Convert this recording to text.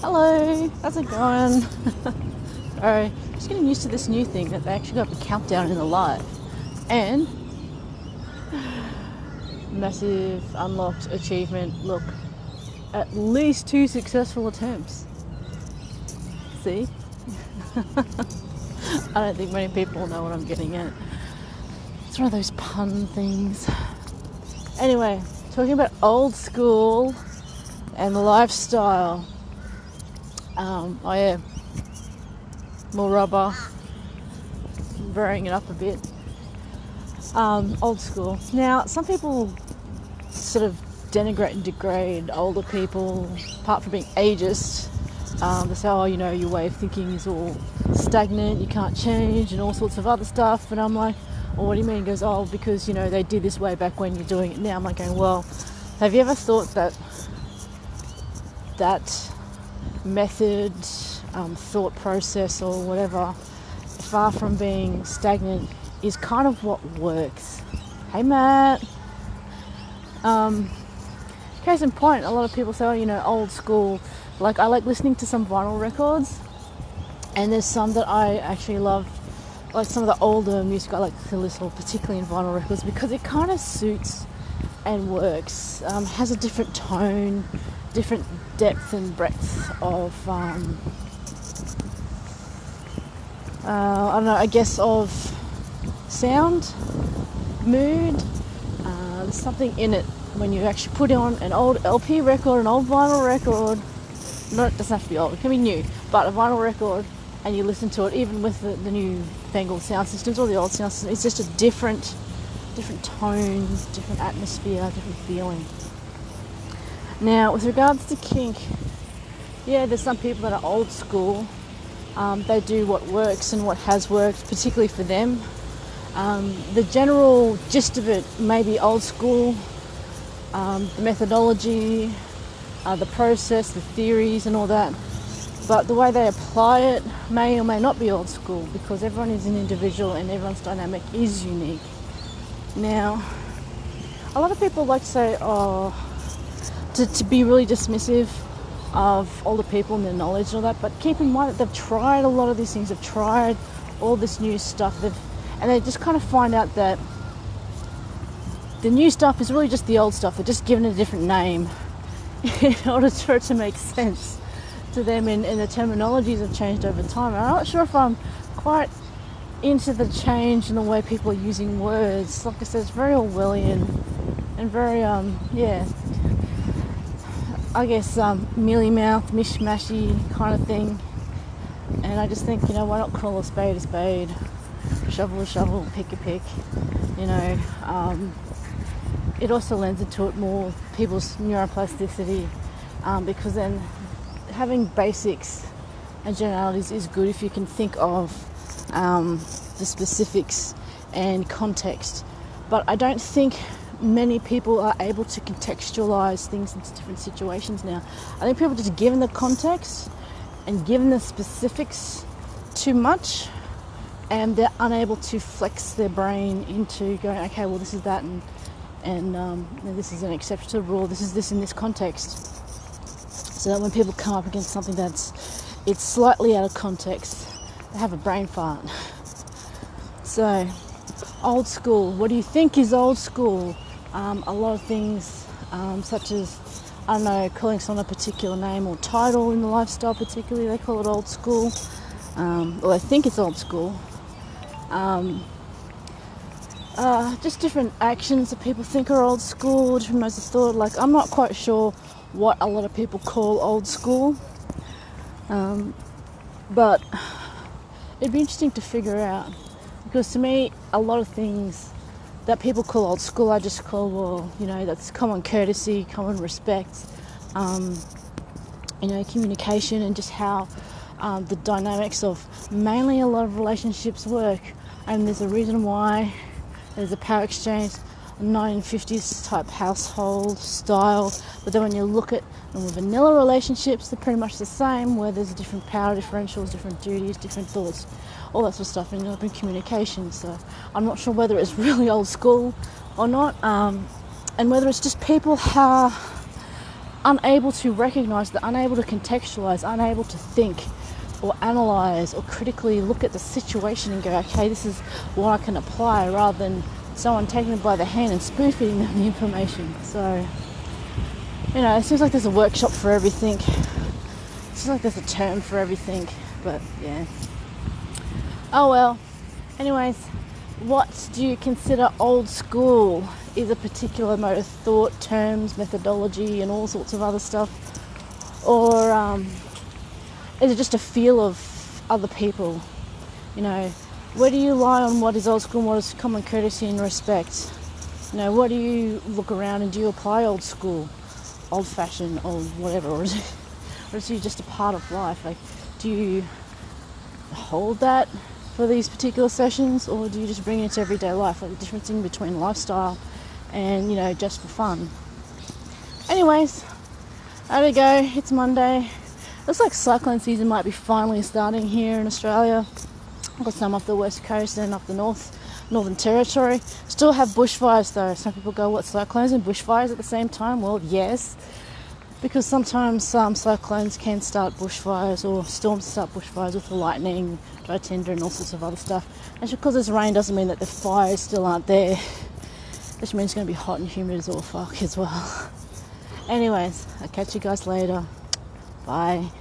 Hello, how's it going? Alright, just getting used to this new thing that they actually got the countdown in the live. And massive unlocked achievement. Look, at least 2 successful attempts. See? I don't think many people know what I'm getting at. It's one of those pun things. Anyway, talking about old school and the lifestyle. Oh yeah, more rubber, varying it up a bit. Old school. Now, some people sort of denigrate and degrade older people, apart from being ageist. They say, oh, you know, your way of thinking is all stagnant, you can't change, and all sorts of other stuff. And I'm like, well, what do you mean? He goes, oh, because, you know, they did this way back when, you're doing it now. I'm like going, well, have you ever thought that method, thought process or whatever, far from being stagnant, is kind of what works? Hey Matt. Case in point, a lot of people say, oh, you know, old school. Like, I like listening to some vinyl records, and there's some that I actually love, like some of the older music I like to listen to, particularly in vinyl records, because it kind of suits and works. Has a different tone, different depth and breadth of I don't know, I guess of sound, mood. There's something in it when you actually put on an old LP record, an old vinyl record. No, it doesn't have to be old, it can be new, but a vinyl record, and you listen to it, even with the new fangled sound systems or the old sound system, it's just a different tone, different atmosphere, different feeling. Now, with regards to kink, yeah, there's some people that are old school. They do what works and what has worked, particularly for them. The general gist of it may be old school. The methodology, the process, the theories and all that. But the way they apply it may or may not be old school, because everyone is an individual and everyone's dynamic is unique. Now, a lot of people like to say, to be really dismissive of older people and their knowledge and all that, but keep in mind that they've tried a lot of these things, they've tried all this new stuff, and they just kind of find out that the new stuff is really just the old stuff. They're just given it a different name in order for it to make sense to them, and the terminologies have changed over time. And I'm not sure if I'm quite into the change in the way people are using words. Like I said, it's very Orwellian and very, I guess, mealy-mouthed, mishmashy kind of thing. And I just think, you know, why not call a spade, shovel a shovel, pick a pick, you know. It also lends into it more people's neuroplasticity, because then having basics and generalities is good if you can think of the specifics and context. But I don't think many people are able to contextualize things into different situations now. I think people are just given the context and given the specifics too much, and they're unable to flex their brain into going, okay, well, this is that, and this is an exception to the rule, this is this in this context. So that when people come up against something it's slightly out of context, they have a brain fart. So, old school. What do you think is old school? A lot of things, such as, I don't know, calling someone a particular name or title in the lifestyle particularly, they call it old school. Or they think it's old school. Just different actions that people think are old school, different modes of thought. Like, I'm not quite sure what a lot of people call old school. But it'd be interesting to figure out, because to me, a lot of things that people call old school, I just call, well, you know, that's common courtesy, common respect, you know, communication, and just how the dynamics of mainly a lot of relationships work. And there's a reason why there's a power exchange, 1950s type household style, but then when you look at normal vanilla relationships, they're pretty much the same, where there's different power differentials, different duties, different thoughts, all that sort of stuff, and open communication. So I'm not sure whether it's really old school or not, and whether it's just people how unable to recognize, they're unable to contextualize, unable to think or analyze or critically look at the situation and go, okay, this is what I can apply, rather than someone taking them by the hand and spoon-feeding them the information. So, you know, it seems like there's a workshop for everything. It seems like there's a term for everything, but yeah. Oh well. Anyways, what do you consider old school? Is a particular mode of thought, terms, methodology, and all sorts of other stuff? Or is it just a feel of other people? You know, where do you lie on what is old school and what is common courtesy and respect? You know, what do you look around and do you apply old school, old fashioned, or whatever? Or is it just a part of life? Like, do you hold that for these particular sessions, or do you just bring it into everyday life? Like the difference in between lifestyle and, you know, just for fun. Anyways, there we go. It's Monday. Looks like cyclone season might be finally starting here in Australia. I've got some off the west coast and up the Northern Territory. Still have bushfires though. Some people go, what, cyclones and bushfires at the same time? Well, yes, because sometimes some cyclones can start bushfires, or storms start bushfires with the lightning, dry tinder and all sorts of other stuff. And just because there's rain doesn't mean that the fires still aren't there. It just means it's going to be hot and humid as all fuck as well. Anyways, I'll catch you guys later. Bye.